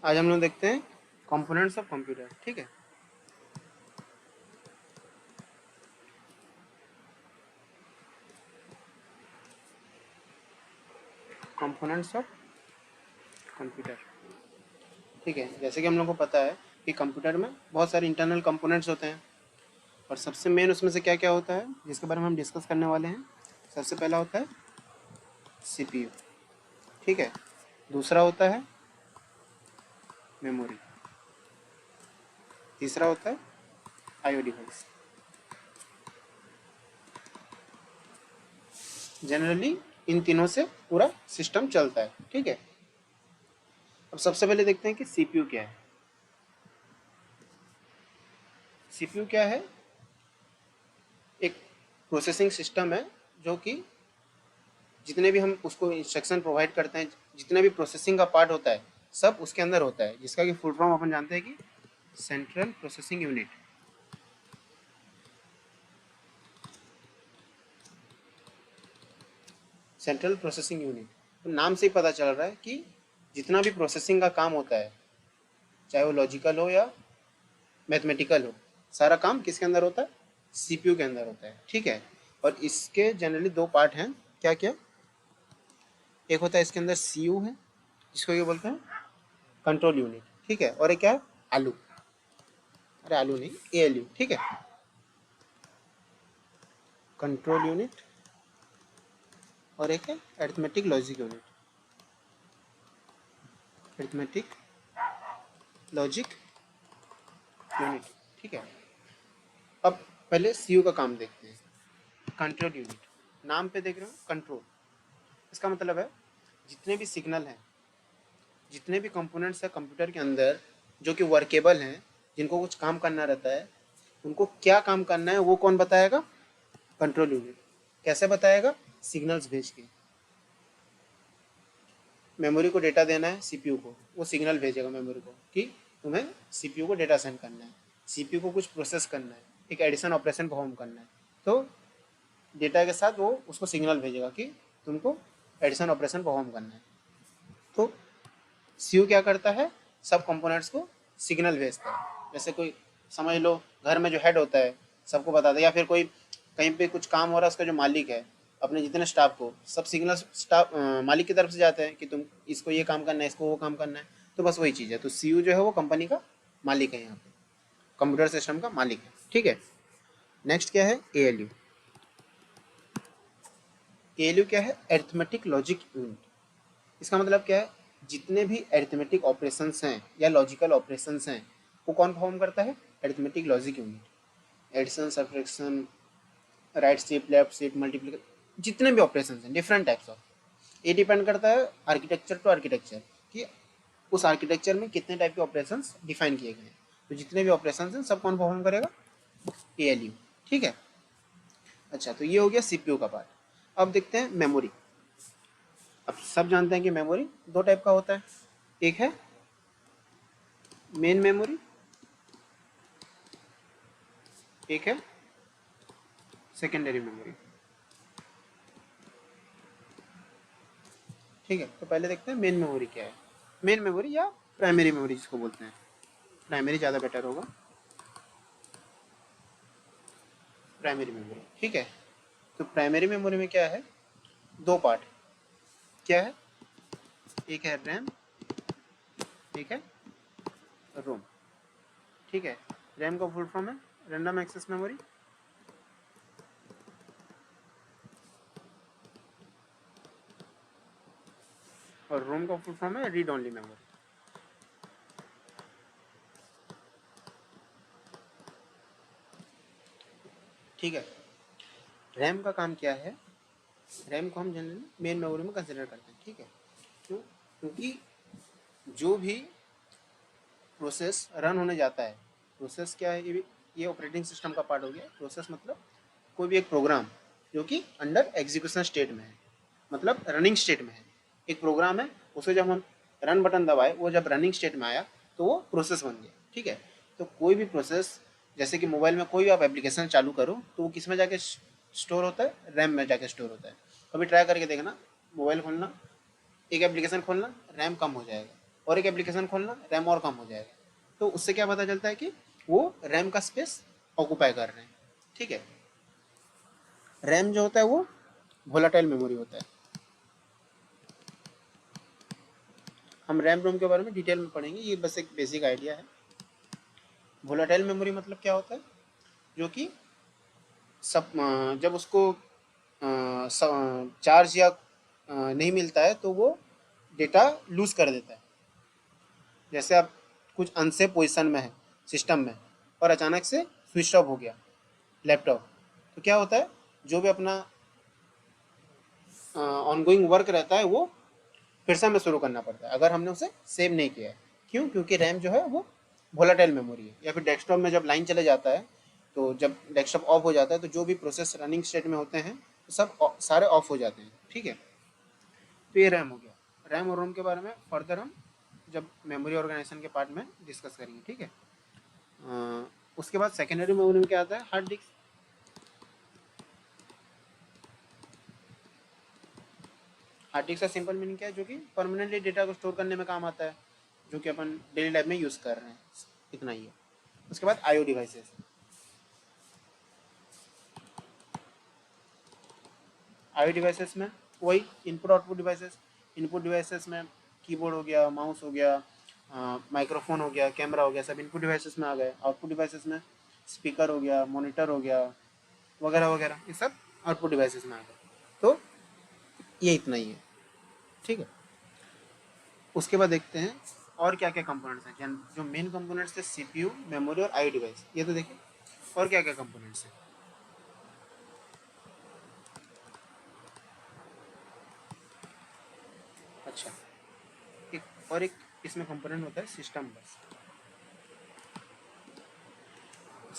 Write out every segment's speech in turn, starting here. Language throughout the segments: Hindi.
आज हम लोग देखते हैं कंपोनेंट्स ऑफ कंप्यूटर। ठीक है, कंपोनेंट्स ऑफ कंप्यूटर। ठीक है, जैसे कि हम लोग को पता है कि कंप्यूटर में बहुत सारे इंटरनल कंपोनेंट्स होते हैं और सबसे मेन उसमें से क्या क्या होता है जिसके बारे में हम डिस्कस करने वाले हैं। सबसे पहला होता है सीपीयू। ठीक है, दूसरा होता है मेमोरी, तीसरा होता है आईओ डिवाइस। जनरली इन तीनों से पूरा सिस्टम चलता है। ठीक है, अब सबसे पहले देखते हैं कि सीपीयू क्या है। सीपीयू क्या है? एक प्रोसेसिंग सिस्टम है जो कि जितने भी हम उसको इंस्ट्रक्शन प्रोवाइड करते हैं, जितने भी प्रोसेसिंग का पार्ट होता है सब उसके अंदर होता है, जिसका कि फुल फॉर्म अपन जानते हैं कि central processing unit. Central processing unit, तो नाम से ही पता चल रहा है कि जितना भी प्रोसेसिंग का काम होता है, चाहे वो लॉजिकल हो या मैथमेटिकल हो, सारा काम किसके अंदर होता है? सीपीयू के अंदर होता है। ठीक है, और इसके जनरली दो पार्ट हैं। क्या क्या? एक होता है इसके अंदर सीयू है, जिसको ये बोलते हैं कंट्रोल यूनिट। ठीक है, और एक क्या है? आलू। अरे आलू नहीं, एएलयू। ठीक है, कंट्रोल यूनिट, और एक है arithmetic logic unit. Arithmetic logic unit. ठीक है, अब पहले सीयू का काम देखते हैं। कंट्रोल यूनिट, नाम पे देख रहे हो कंट्रोल, इसका मतलब है जितने भी सिग्नल हैं, जितने भी कंपोनेंट्स हैं कंप्यूटर के अंदर जो कि वर्केबल हैं, जिनको कुछ काम करना रहता है, उनको क्या काम करना है वो कौन बताएगा? Control unit. कैसे बताएगा? सिग्नल्स भेज के। मेमोरी को डेटा देना है सीपीयू को, वो सिग्नल भेजेगा मेमोरी को कि तुम्हें सीपीयू को डेटा सेंड करना है, सीपीयू को कुछ प्रोसेस करना है, एक एडिशन ऑपरेशन परफॉर्म करना है। तो डेटा के साथ वो उसको सिग्नल भेजेगा कि तुमको एडिशन ऑपरेशन परफॉर्म करना है। तो सीयू क्या करता है? सब कंपोनेंट्स को सिग्नल भेजता है। जैसे कोई समझ लो घर में जो हेड होता है सबको बताता है, या फिर कोई कहीं पे कुछ काम हो रहा है, उसका जो मालिक है अपने जितने स्टाफ को सब सिग्नल स्टाफ मालिक की तरफ से जाते हैं कि तुम इसको ये काम करना है, इसको वो काम करना है। तो बस वही चीज़ है। तो सीयू जो है वो कंपनी का मालिक है, यहाँ पे कंप्यूटर सिस्टम का मालिक है। ठीक है, नेक्स्ट क्या है? एएलयू। एएलयू क्या है? Arithmetic logic unit. इसका मतलब क्या है? जितने भी अरिथमेटिक ऑपरेशंस हैं या लॉजिकल ऑपरेशंस हैं वो कौन परफॉर्म करता है? Arithmetic logic unit. Addition, subtraction, right shift, left shift, multiplication, जितने भी ऑपरेशंस हैं डिफरेंट टाइप्स ऑफ, ये डिपेंड करता है आर्किटेक्चर टू आर्किटेक्चर कि उस आर्किटेक्चर में कितने टाइप के ऑपरेशंस डिफाइन किए गए हैं। तो जितने भी ऑपरेशंस हैं सब कौन परफॉर्म करेगा? एएलयू। ठीक है, अच्छा, तो ये हो गया सीपीयू का पार्ट। अब देखते हैं मेमोरी। अब सब जानते हैं कि मेमोरी दो टाइप का होता है, एक है मेन मेमोरी, एक है सेकेंडरी मेमोरी। ठीक है, तो पहले देखते हैं मेन मेमोरी क्या है। मेन मेमोरी या प्राइमरी मेमोरी जिसको बोलते हैं, प्राइमरी ज़्यादा बेटर होगा, प्राइमरी मेमोरी। ठीक है, तो प्राइमरी मेमोरी में क्या है? दो पार्ट। क्या है? एक है रैम, एक है रोम। ठीक है, रैम का फुल फॉर्म है रैंडम एक्सेस मेमोरी, और रोम का फुल फॉर्म है रीड ओनली मेमोरी। ठीक है, रैम का काम क्या है? रैम को हम जनरली मेन मेमोरी में कंसिडर करते हैं। ठीक है, क्यों? क्योंकि जो भी प्रोसेस रन होने जाता है, प्रोसेस क्या है? ये ऑपरेटिंग सिस्टम का पार्ट हो गया। प्रोसेस मतलब कोई भी एक प्रोग्राम जो कि अंडर एग्जीक्यूशन स्टेट में है, मतलब रनिंग स्टेट में है। एक प्रोग्राम है, उसे जब हम रन बटन दबाए, वो जब रनिंग स्टेट में आया तो वो प्रोसेस बन गया। ठीक है, तो कोई भी प्रोसेस, जैसे कि मोबाइल में कोई भी आप एप्लीकेशन चालू करो तो वो किस में जाके स्टोर होता है? रैम में जाके स्टोर होता है। कभी ट्राई करके देखना, मोबाइल खोलना, एक एप्लीकेशन खोलना, रैम कम हो जाएगा, और एक एप्लीकेशन खोलना, रैम और कम हो जाएगा। तो उससे क्या पता चलता है कि वो रैम का स्पेस ऑक्यूपाई कर रहे हैं। ठीक है, रैम जो होता है वो वोलाटाइल मेमोरी होता है। हम रैम रोम के बारे में डिटेल में पढ़ेंगे, ये बस एक बेसिक आइडिया है। वोलाटाइल मेमोरी मतलब क्या होता है, जो कि सब जब उसको चार्ज या नहीं मिलता है तो वो डेटा लूज कर देता है। जैसे आप कुछ अनसेफ पोजीशन में है सिस्टम में और अचानक से स्विच ऑफ हो गया लैपटॉप, तो क्या होता है, जो भी अपना ऑनगोइंग वर्क रहता है वो फिर से हमें शुरू करना पड़ता है अगर हमने उसे सेव नहीं किया है। क्यों? क्योंकि रैम जो है वो वोलाटाइल मेमोरी है। या फिर डेस्कटॉप में जब लाइन चले जाता है, तो जब डेस्कटॉप ऑफ हो जाता है तो जो भी प्रोसेस रनिंग स्टेट में होते हैं तो सब सारे ऑफ हो जाते हैं। ठीक है, तो ये रैम हो गया। रैम और रोम के बारे में फर्दर हम जब मेमोरी ऑर्गेनाइजेशन के पार्ट में डिस्कस करेंगे। ठीक है, उसके बाद सेकेंडरी मेमोरी में क्या आता है, हार्ड डिस्क। हार्ड डिस्क का सिंपल मीनिंग क्या है, जो कि परमानेंटली डेटा को स्टोर करने में काम आता है, जो कि अपन डेली लाइफ में यूज़ कर रहे हैं। इतना ही है। उसके बाद आईओ डिवाइसेस। आईओ डिवाइसेस में वही input output devices. Input devices में कीबोर्ड हो गया, माउस हो गया, माइक्रोफोन हो गया, कैमरा हो गया, सब इनपुट डिवाइसेस में आ गए। आउटपुट डिवाइसेस में स्पीकर हो गया, मॉनिटर हो गया, वगैरह वगैरह, ये सब आउटपुट डिवाइसेस में आ गए। तो ये इतना ही है। ठीक है, उसके बाद देखते हैं और क्या क्या कंपोनेंट्स हैं। जो मेन कंपोनेंट्स थे सीपीयू, मेमोरी और आई डिवाइस, ये तो देखिए और क्या क्या कंपोनेंट्स हैं। अच्छा, एक इसमें कंपोनेंट होता है सिस्टम बस।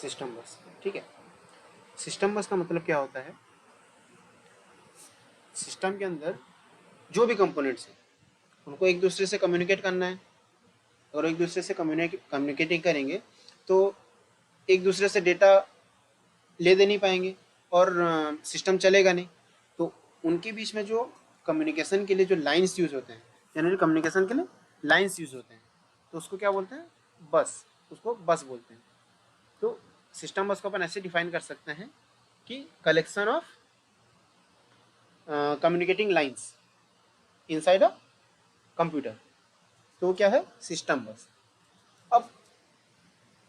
सिस्टम बस, ठीक है। सिस्टम बस का मतलब क्या होता है, सिस्टम के अंदर जो भी कंपोनेंट्स हैं उनको एक दूसरे से कम्युनिकेट करना है। और एक दूसरे से कम्युनिकेटिंग करेंगे तो एक दूसरे से डेटा ले दे नहीं पाएंगे और सिस्टम चलेगा नहीं। तो उनके बीच में जो कम्युनिकेशन के लिए जो लाइंस यूज होते हैं, जनरली कम्युनिकेशन के लिए लाइंस यूज होते हैं, तो उसको क्या बोलते हैं, बस। उसको बस बोलते हैं। तो सिस्टम बस को अपन ऐसे डिफाइन कर सकते हैं कि collection of communicating lines inside a computer, तो क्या है, सिस्टम बस। अब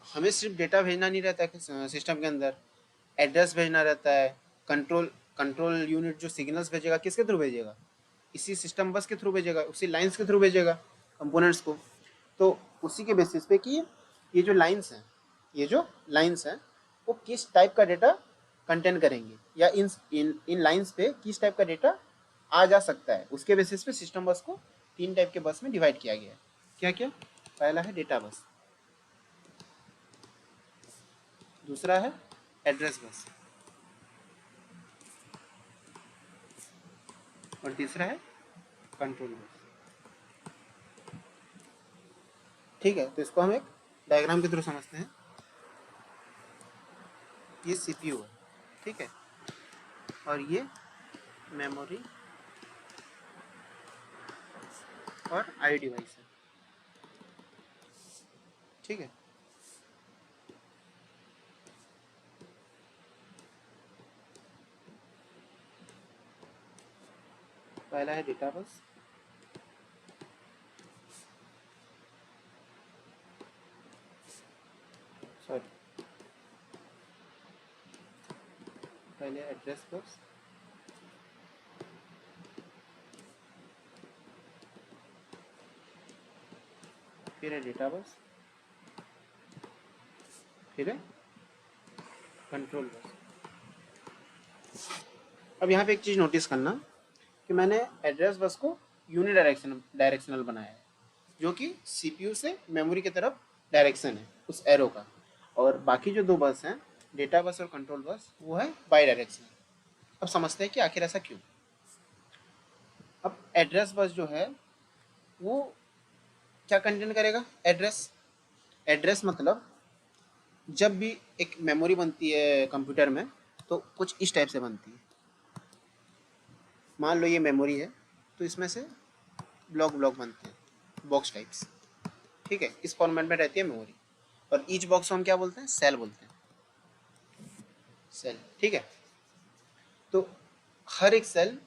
हमें सिर्फ डेटा भेजना नहीं रहता है सिस्टम के अंदर, एड्रेस भेजना रहता है। कंट्रोल कंट्रोल यूनिट जो सिग्नल्स भेजेगा किसके थ्रू भेजेगा, इसी सिस्टम बस के थ्रू भेजेगा, उसी लाइंस के थ्रू भेजेगा कंपोनेंट्स को। तो उसी के बेसिस पे कि ये जो लाइंस हैं, ये जो लाइंस हैं वो किस टाइप का डेटा कंटेन करेंगे, या इन इन इन लाइंस पे किस टाइप का डेटा आ जा सकता है, उसके बेसिस पे सिस्टम बस को 3 टाइप के बस में डिवाइड किया गया है। क्या क्या? पहला है डेटा बस, दूसरा है एड्रेस बस, और तीसरा है कंट्रोल बस। ठीक है, तो इसको हम एक डायग्राम के थ्रू समझते हैं। ये सीपीयू है, ठीक है, और ये मेमोरी और आई डिवाइस है। ठीक है, पहला है डेटा बस, सॉरी, पहले एड्रेस बस, फिर है डेटा बस, फिर है कंट्रोल बस। अब यहाँ पे एक चीज़ नोटिस करना कि मैंने एड्रेस बस को डायरेक्शनल बनाया है, जो कि सीपीयू से मेमोरी की तरफ डायरेक्शन है उस एरो का। और बाकी जो दो बस हैं, डेटा बस और कंट्रोल बस, वो है बाई डायरेक्शनल। अब समझते हैं कि आखिर ऐसा क्यों। अब एड्रेस बस जो है वो क्या कंटेन करेगा, एड्रेस। एड्रेस मतलब जब भी एक मेमोरी बनती है कंप्यूटर में तो कुछ इस टाइप से बनती है। मान लो ये मेमोरी है, तो इसमें से ब्लॉक ब्लॉक बनते हैं, बॉक्स टाइप्स, ठीक है, इस फॉर्मेट में रहती है मेमोरी। और ईच बॉक्स को हम क्या बोलते हैं, सेल बोलते हैं, सेल, ठीक है। तो हर एक सेल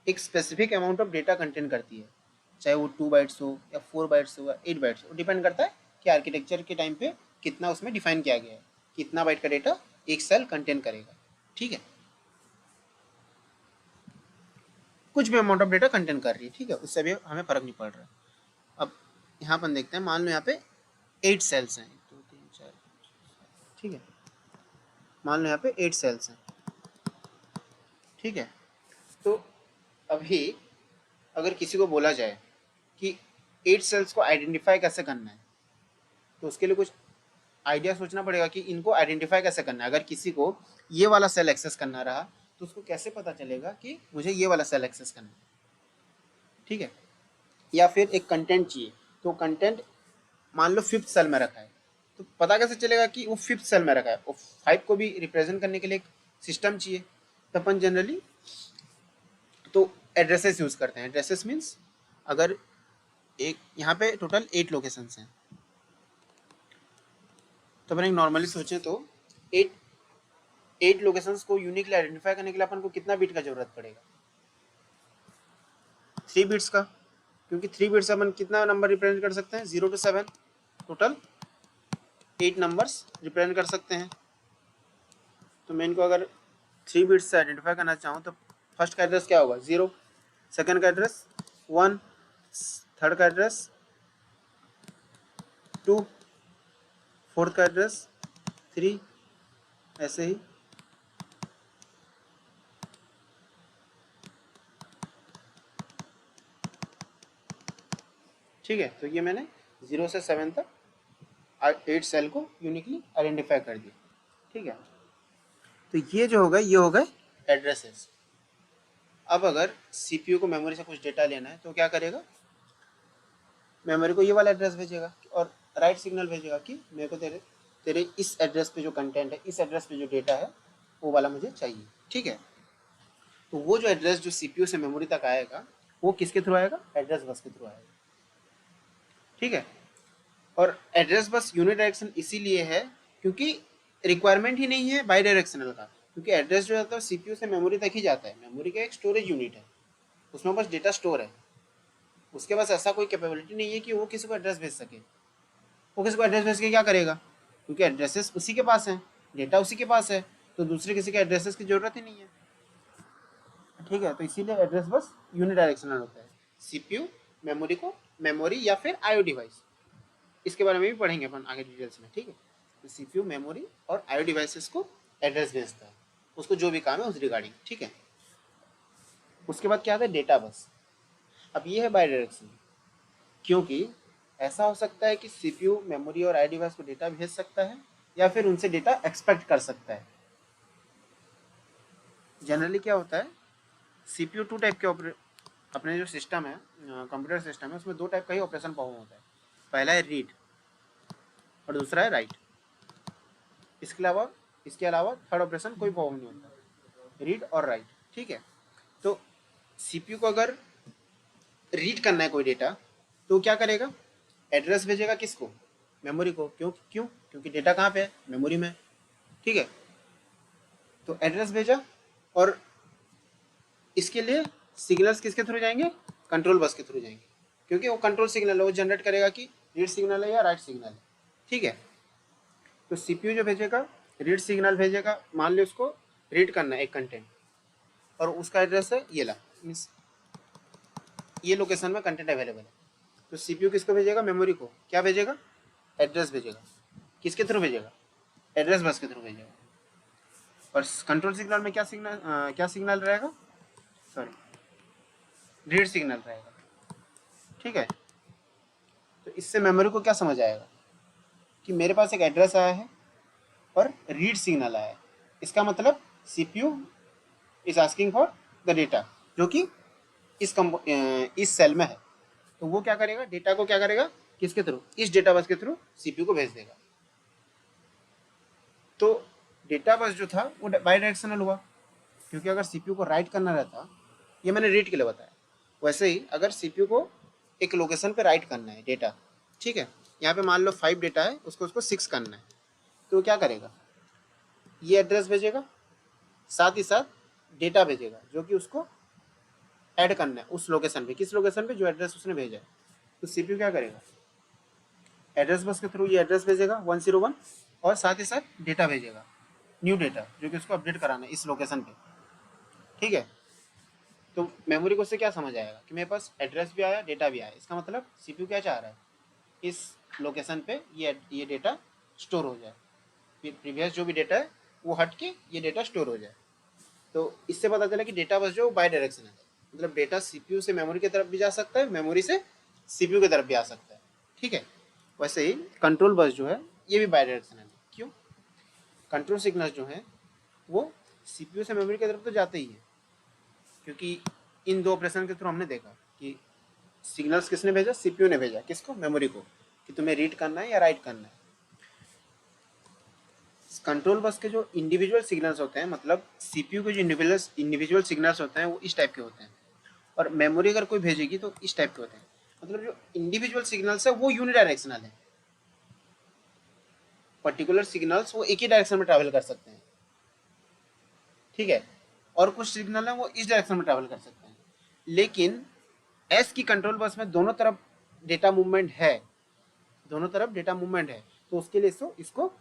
एक specific amount of data contain करती है, चाहे वो 2 बाइट्स हो या 4 बाइट्स हो या 8 बाइट्स हो, डिपेंड करता है कि आर्किटेक्चर के टाइम पे कितना उसमें डिफाइन किया गया है, कितना बाइट का डेटा एक सेल कंटेन करेगा, ठीक है। कुछ भी अमाउंट ऑफ डेटा कंटेन कर रही है, ठीक है, उससे भी हमें फर्क नहीं पड़ रहा है। अब यहाँ पर देखते हैं, मान लो यहाँ पे 8 सेल्स हैं, 1 2 3 4 5 6 ठीक है, मान लो यहाँ पे 8 सेल्स हैं, ठीक है। तो अभी अगर किसी को बोला जाए कि 8 सेल्स को आइडेंटिफाई कैसे करना है, तो उसके लिए कुछ आइडिया सोचना पड़ेगा कि इनको आइडेंटिफाई कैसे करना है। अगर किसी को ये वाला सेल एक्सेस करना रहा तो उसको कैसे पता चलेगा कि मुझे ये वाला सेल एक्सेस करना है, ठीक है। या फिर एक कंटेंट चाहिए, तो कंटेंट मान लो 5th सेल में रखा है, तो पता कैसे चलेगा कि वो 5th सेल में रखा है। और 5 को भी रिप्रेजेंट करने के लिए एक सिस्टम चाहिए, तो अपन जनरली तो एड्रेसेस यूज़ करते हैं। एड्रेसेस मीन्स अगर एक यहाँ पे टोटल 8 लोकेशंस हैं, तो अपन एक नॉर्मली सोचें तो 8 लोकेशंस को यूनिकली आइडेंटिफाई करने के लिए अपन को कितना बिट का जरूरत पड़ेगा, 3 बिट्स का, क्योंकि 3 बिट्स अपन कितना नंबर रिप्रेजेंट कर सकते हैं, 0 to 7, टोटल 8 नंबर्स रिप्रेजेंट कर सकते हैं। तो मैं इनको अगर 3 बिट्स से आइडेंटिफाई करना चाहूँ तो फर्स्ट का एड्रेस क्या होगा, 0, सेकंड का एड्रेस 1, थर्ड का एड्रेस 2, फोर्थ का एड्रेस 3, ऐसे ही। ठीक है, तो ये मैंने 0 से 7 तक 8 सेल को यूनिकली आइडेंटिफाई कर दिया, ठीक है। तो ये जो होगा ये हो गए एड्रेसेस। अब अगर सीपीयू को मेमोरी से कुछ डेटा लेना है तो क्या करेगा, मेमोरी को ये वाला एड्रेस भेजेगा और राइट सिग्नल भेजेगा कि मेरे को तेरे इस एड्रेस पे जो कंटेंट है, इस एड्रेस पे जो डेटा है वो वाला मुझे चाहिए, ठीक है। तो वो जो एड्रेस जो सीपीयू से मेमोरी तक आएगा वो किसके थ्रू आएगा, एड्रेस बस के थ्रू आएगा, ठीक है। और एड्रेस बस यूनिडायरेक्शन इसीलिए है क्योंकि रिक्वायरमेंट ही नहीं है बाई डायरेक्शनल का, क्योंकि एड्रेस जो है सीपीयू से मेमोरी तक ही जाता है। मेमोरी का एक स्टोरेज यूनिट है, उसमें बस डेटा स्टोर है, उसके पास ऐसा कोई कैपेबिलिटी नहीं है कि वो किसी को एड्रेस भेज सके। वो किसी को एड्रेस भेज के क्या करेगा, क्योंकि एड्रेसेस उसी के पास हैं, डेटा उसी के पास है, तो दूसरे किसी के एड्रेसेस की जरूरत ही नहीं है, ठीक है। तो इसीलिए एड्रेस बस यूनिडायरेक्शनल होता है। सीपीयू मेमोरी को, मेमोरी या फिर आईओ डिवाइस, इसके बारे में भी पढ़ेंगे अपन आगे डिटेल्स में, ठीक है। तो सीपीयू मेमोरी और आईओ डिवाइसेस को एड्रेस भेजता है, उसको जो भी काम है उस रिगार्डिंग, ठीक है। उसके बाद क्या आता है, डेटा बस। अब ये है बाई डायरेक्शन, क्योंकि ऐसा हो सकता है कि सीपीयू मेमोरी और आईओ डिवाइस को डेटा भेज सकता है या फिर उनसे डेटा एक्सपेक्ट कर सकता है। जनरली क्या होता है, सीपीयू 2 टाइप के अपने जो सिस्टम है, कंप्यूटर सिस्टम है, उसमें 2 टाइप का ही ऑपरेशन परफॉर्म होता है। पहला है रीड और दूसरा है राइट। इसके अलावा थर्ड ऑपरेशन कोई परफॉर्म नहीं होता, रीड और राइट, ठीक है। तो सीपीयू को अगर रीड करना है कोई डेटा तो क्या करेगा, एड्रेस भेजेगा किसको, मेमोरी को। क्योंकि डेटा कहाँ पे है, मेमोरी में, ठीक है। तो एड्रेस भेजा और इसके लिए सिग्नल्स किसके थ्रू जाएंगे, कंट्रोल बस के थ्रू जाएंगे, क्योंकि वो कंट्रोल सिग्नल है, वो जनरेट करेगा कि रीड सिग्नल है या राइट सिग्नल है, ठीक है। तो सीपीयू जो भेजेगा, रीड सिग्नल भेजेगा, मान लो उसको रीड करना है एक कंटेंट और उसका एड्रेस है ये ला, मीन्स ये लोकेशन में कंटेंट अवेलेबल है। तो सीपीयू किसको भेजेगा, मेमोरी को क्या भेजेगा, एड्रेस भेजेगा। किसके थ्रू भेजेगा, एड्रेस बस के थ्रू भेजेगा। और कंट्रोल सिग्नल में क्या सिग्नल रहेगा, सॉरी रीड सिग्नल रहेगा, ठीक है। तो इससे मेमोरी को क्या समझ आएगा कि मेरे पास एक एड्रेस आया है और रीड सिग्नल आया है, इसका मतलब CPU is asking for the data जो कि इस सेल में है। तो वो क्या करेगा, डेटा को क्या करेगा, किसके थ्रू, इस डेटा बस के थ्रू सीपीयू को भेज देगा। तो डेटा बस जो था वो बाई डायरेक्शनल हुआ, क्योंकि अगर सीपीयू को राइट करना रहता, ये मैंने रीड के लिए बताया, वैसे ही अगर सीपीयू को एक लोकेशन पे राइट करना है डेटा, ठीक है। यहाँ पे मान लो 5 डेटा है, उसको उसको 6 करना है, तो क्या करेगा, ये एड्रेस भेजेगा, साथ ही साथ डेटा भेजेगा जो कि उसको ऐड करना है उस लोकेशन पे, किस लोकेशन पे, जो एड्रेस उसने भेजा है। तो सीपीयू क्या करेगा, एड्रेस बस के थ्रू ये एड्रेस भेजेगा 101, और साथ ही साथ डेटा भेजेगा, न्यू डेटा जो कि उसको अपडेट कराना है इस लोकेशन पे, ठीक है। तो मेमोरी को उससे क्या समझ आएगा कि मेरे पास एड्रेस भी आया, डेटा भी आया, इसका मतलब सीपीयू क्या चाह रहा है, इस लोकेशन पे ये डेटा स्टोर हो जाए, प्रीवियस जो भी डेटा है वो हट के ये डेटा स्टोर हो जाए। तो इससे पता चला कि डेटा बस जो बाई डायरेक्शनल है, मतलब डेटा सीपीयू से मेमोरी की तरफ भी जा सकता है, मेमोरी से सीपीयू की तरफ भी आ सकता है, ठीक है। वैसे ही कंट्रोल बस जो है ये भी बाई डायरेक्शनल है। क्यों, कंट्रोल सिग्नल जो है वो सीपीयू से मेमोरी की तरफ तो जाते ही है, क्योंकि इन दो ऑपरेशन के थ्रू हमने देखा कि सिग्नल्स किसने भेजा, सीपीयू ने भेजा, किसको, मेमोरी को, कि तुम्हें रीड करना है या राइट करना है। कंट्रोल बस के जो इंडिविजुअल सिग्नल्स होते हैं, मतलब सीपीयू के जो इंडिविजुअल सिग्नल्स होते हैं वो इस टाइप के होते हैं, और मेमोरी अगर कोई भेजेगी तो इस टाइप के होते हैं। मतलब जो इंडिविजुअल सिग्नल्स है वो यूनिडायरेक्शनल है, पर्टिकुलर सिग्नल्स वो एक ही डायरेक्शन में ट्रैवल कर सकते हैं, ठीक है। और कुछ सिग्नल है वो इस डायरेक्शन में ट्रैवल कर सकते हैं, लेकिन एस की कंट्रोल बस में दोनों तरफ डेटा मूवमेंट है, दोनों तरफ डेटा मूवमेंट है, तो उसके लिए इसको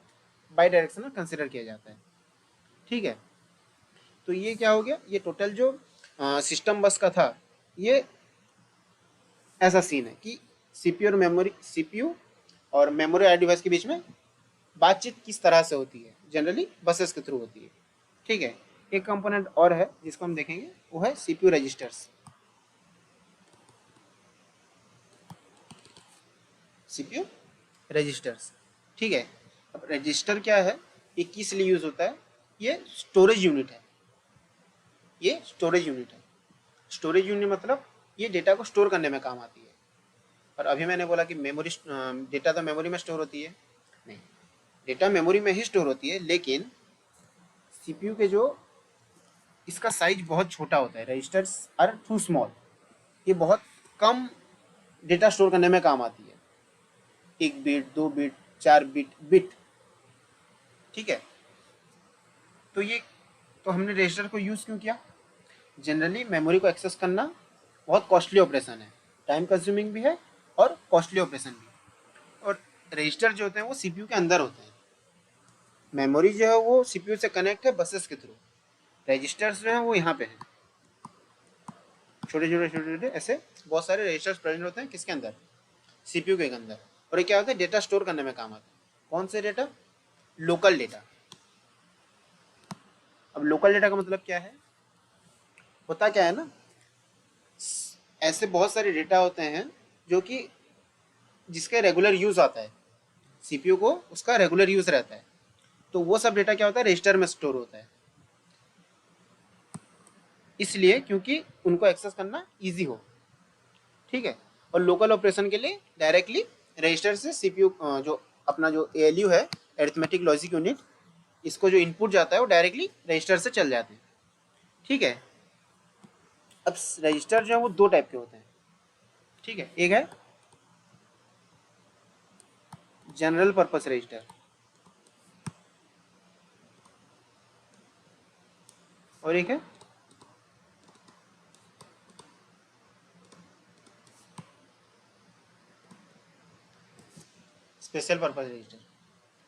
बाई डायरेक्शनल कंसिडर किया जाता है, ठीक है। तो ये क्या हो गया, ये टोटल जो सिस्टम बस का था, ये ऐसा सीन है कि सीपीयू और मेमोरी आई डिवाइस के बीच में बातचीत किस तरह से होती है, जनरली बसेस के थ्रू होती है, ठीक है। एक कंपोनेंट और है जिसको हम देखेंगे, वो है सीपीयू रजिस्टर्स। सीपीयू रजिस्टर्स, ठीक है। अब रजिस्टर क्या है, ये किस लिए यूज होता है, ये स्टोरेज यूनिट है, ये स्टोरेज यूनिट है। स्टोरेज यूनिट मतलब ये डेटा को स्टोर करने में काम आती है। और अभी मैंने बोला कि मेमोरी डेटा तो मेमोरी में स्टोर होती है, नहीं, डेटा मेमोरी में ही स्टोर होती है, लेकिन सीपीयू के जो इसका साइज बहुत छोटा होता है, रजिस्टर्स आर टू स्मॉल, ये बहुत कम डेटा स्टोर करने में काम आती है, 1 बिट 2 बिट 4 बिट, ठीक है। तो ये, तो हमने रजिस्टर को यूज़ क्यों किया, जनरली मेमोरी को एक्सेस करना बहुत कॉस्टली ऑपरेशन है, टाइम कंज्यूमिंग भी है और कॉस्टली ऑपरेशन भी है। और रजिस्टर जो होते हैं वो सीपीयू के अंदर होते हैं, मेमोरी जो है वो सीपीयू से कनेक्ट है बसेस के थ्रू, रजिस्टर्स जो हैं वो यहाँ पे हैं, छोटे छोटे छोटे छोटे ऐसे बहुत सारे रजिस्टर्स प्रेजेंट होते हैं, किसके अंदर, सीपीयू के अंदर। और ये क्या होता है, डेटा स्टोर करने में काम आता है। कौन से डेटा, लोकल डेटा। अब लोकल डेटा का मतलब क्या है, होता क्या है ना, ऐसे बहुत सारे डेटा होते हैं जो कि जिसका रेगुलर यूज आता है, सीपीयू को उसका रेगुलर यूज रहता है, तो वो सब डेटा क्या होता है, रजिस्टर में स्टोर होता है, इसलिए क्योंकि उनको एक्सेस करना इजी हो, ठीक है। और लोकल ऑपरेशन के लिए डायरेक्टली रजिस्टर से सीपीयू जो अपना जो एएलयू है, अरिथमेटिक लॉजिक यूनिट, इसको जो इनपुट जाता है वो डायरेक्टली रजिस्टर से चल जाते हैं, ठीक है। अब रजिस्टर जो है वो दो टाइप के होते हैं, ठीक है। एक है जनरल पर्पस रजिस्टर, और एक है स्पेशल पर्पस रजिस्टर,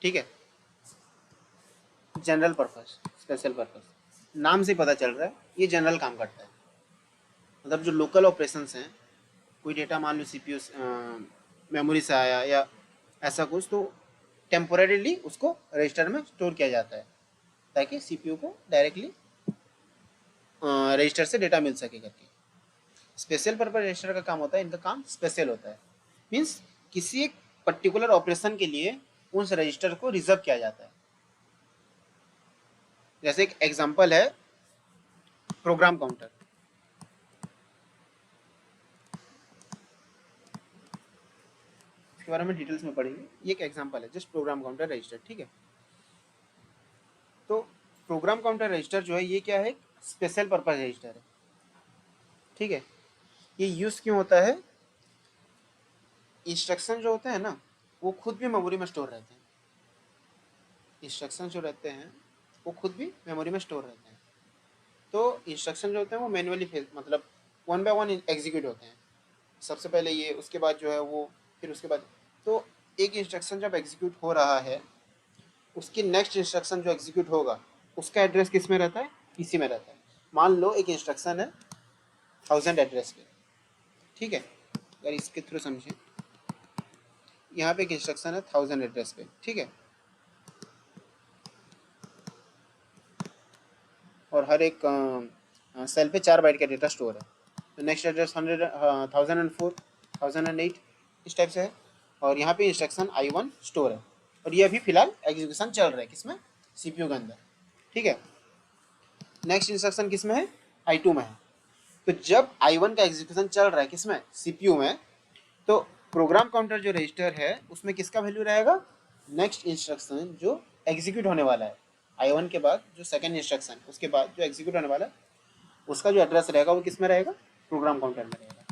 ठीक है। जनरल पर्पस, स्पेशल पर्पस, नाम से पता चल रहा है ये जनरल काम करता है, मतलब जो लोकल ऑपरेशंस हैं, कोई डेटा मान लो सीपीयू मेमोरी से आया या ऐसा कुछ, तो टेम्पोरेरीली उसको रजिस्टर में स्टोर किया जाता है, ताकि सीपीयू को डायरेक्टली रजिस्टर से डेटा मिल सके करके। स्पेशल पर्पस रजिस्टर का काम होता है, इनका काम स्पेशल होता है, मीन्स किसी एक पर्टिकुलर ऑपरेशन के लिए उस रजिस्टर को रिजर्व किया जाता है। जैसे एक एग्जांपल है प्रोग्राम काउंटर, इसके बारे में डिटेल्स में पढ़ेंगे, ये एक एग्जांपल है जस्ट प्रोग्राम काउंटर रजिस्टर, ठीक है। तो प्रोग्राम काउंटर रजिस्टर जो है ये क्या है, स्पेशल पर्पस रजिस्टर है, ठीक है। ये यूज क्यों होता है, इंस्ट्रक्शन जो होते हैं ना वो खुद भी मेमोरी में स्टोर रहते हैं। इंस्ट्रक्शन जो रहते हैं वो खुद भी मेमोरी में स्टोर रहते हैं। तो इंस्ट्रक्शन जो होते हैं वो मैनुअली मतलब वन बाय वन एग्जीक्यूट होते हैं। सबसे पहले ये, उसके बाद जो है वो, फिर उसके बाद। तो एक इंस्ट्रक्शन जब एग्जीक्यूट हो रहा है, उसकी नेक्स्ट इंस्ट्रक्शन जो एग्जीक्यूट होगा उसका एड्रेस किस में रहता है, इसी में रहता है। मान लो एक इंस्ट्रक्शन है 1000 एड्रेस पे, ठीक है। अगर इसके थ्रू समझें, यहाँ पे एक इंस्ट्रक्शन है 1000 एड्रेस पे, ठीक है। और हर एक सेल पे 4 बाइट का डेटा स्टोर है। तो नेक्स्ट एड्रेस 1004, 1008 इस टाइप से है। और यहाँ पे इंस्ट्रक्शन I1 स्टोर है, और ये अभी फिलहाल एग्जीक्यूशन चल रहा है किसमें, सीपीयू के अंदर, ठीक है। नेक्स्ट इंस्ट्रक्शन किसमें है, I2 में है। तो जब I1 का एग्जीक्यूशन चल रहा है किसमें, सीपीयू में, तो प्रोग्राम काउंटर जो रजिस्टर है उसमें किसका वैल्यू रहेगा, नेक्स्ट इंस्ट्रक्शन जो एग्जीक्यूट होने वाला है I1 के बाद, जो सेकंड इंस्ट्रक्शन उसके बाद जो एग्जीक्यूट होने वाला है, उसका जो एड्रेस रहेगा वो किस में रहेगा, प्रोग्राम काउंटर में रहेगा,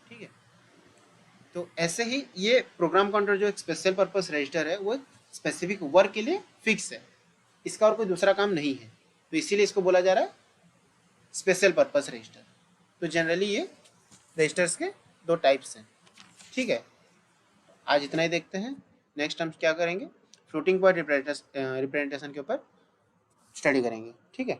ठीक है। तो ऐसे ही ये प्रोग्राम काउंटर जो एक स्पेशल पर्पस रजिस्टर है वो स्पेसिफिक वर्क के लिए फिक्स है, इसका और कोई दूसरा काम नहीं है। तो इसीलिए इसको बोला जा रहा है स्पेशल पर्पस रजिस्टर। तो जनरली ये रजिस्टर्स के दो टाइप्स हैं, ठीक है। आज इतना ही देखते हैं। नेक्स्ट हम क्या करेंगे, फ्लोटिंग पॉइंट रिप्रेजेंटेशन के ऊपर स्टडी करेंगे, ठीक है।